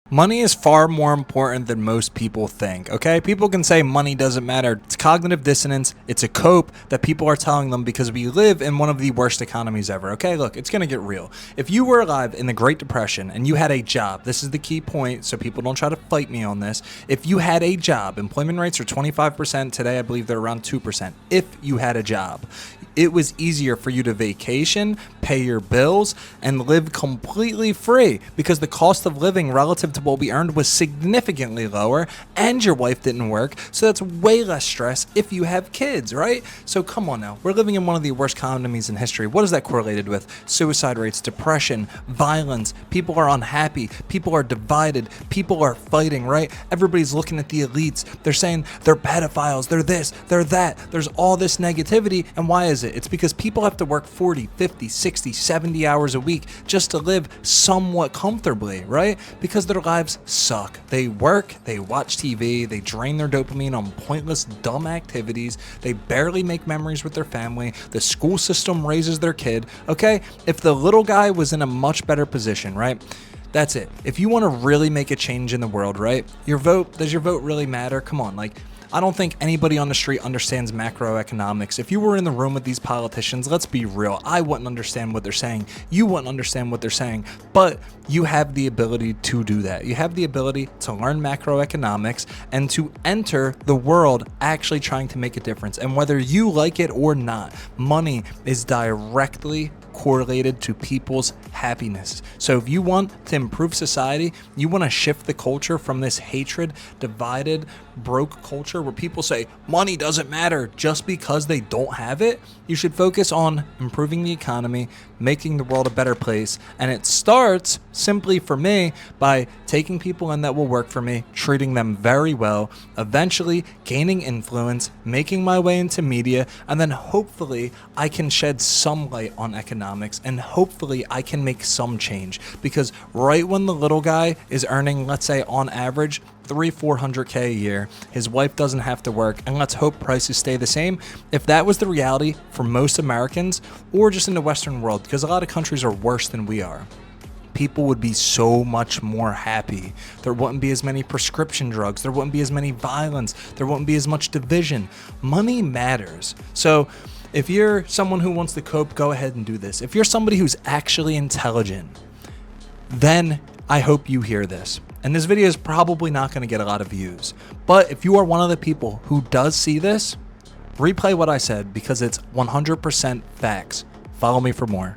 Money is far more important than most people think, okay? People can say money doesn't matter. It's cognitive dissonance. It's a cope that people are telling them because we live in one of the worst economies ever, okay? Look, it's going to get real. If you were alive in the Great Depression and you had a job, this is the key point, so people don't try to fight me on this. If you had a job, employment rates are 25%. Today, I believe they're around 2%. If you had a job, it was easier for you to vacation, pay your bills, and live completely free because the cost of living relative to what we earned was significantly lower, and your wife didn't work, so that's way less stress if you have kids, right? So come on now, we're living in one of the worst economies in history. What is that correlated with? Suicide rates, depression, violence, people are unhappy, people are divided, people are fighting, right? Everybody's looking at the elites. They're saying they're pedophiles, they're this, they're that. There's all this negativity, and why is it? It's because people have to work 40, 50, 60, 70 hours a week just to live somewhat comfortably, right? Because their lives suck. They work, they watch TV, they drain their dopamine on pointless, dumb activities, they barely make memories with their family, the school system raises their kid, okay? If the little guy was in a much better position, right? That's it. If you want to really make a change in the world, right? Does your vote really matter? Come on, I don't think anybody on the street understands macroeconomics. If you were in the room with these politicians, let's be real, I wouldn't understand what they're saying. You wouldn't understand what they're saying, but you have the ability to do that. You have the ability to learn macroeconomics and to enter the world actually trying to make a difference. And whether you like it or not, money is directly correlated to people's happiness. So if you want to improve society, you want to shift the culture from this hatred, divided, broke culture where people say money doesn't matter just because they don't have it, you should focus on improving the economy, making the world a better place. And it starts simply for me by taking people in that will work for me, treating them very well, eventually gaining influence, making my way into media, and then hopefully I can shed some light on economics and hopefully I can make some change. Because right when the little guy is earning, let's say on average, 300-400K a year, his wife doesn't have to work, and let's hope prices stay the same. If that was the reality for most Americans, or just in the Western world, because a lot of countries are worse than we are, people would be so much more happy. There wouldn't be as many prescription drugs, there wouldn't be as many violence, there wouldn't be as much division. Money matters. So if you're someone who wants to cope, go ahead and do this. If you're somebody who's actually intelligent, then I hope you hear this. And this video is probably not going to get a lot of views. But if you are one of the people who does see this, replay what I said because it's 100% facts. Follow me for more.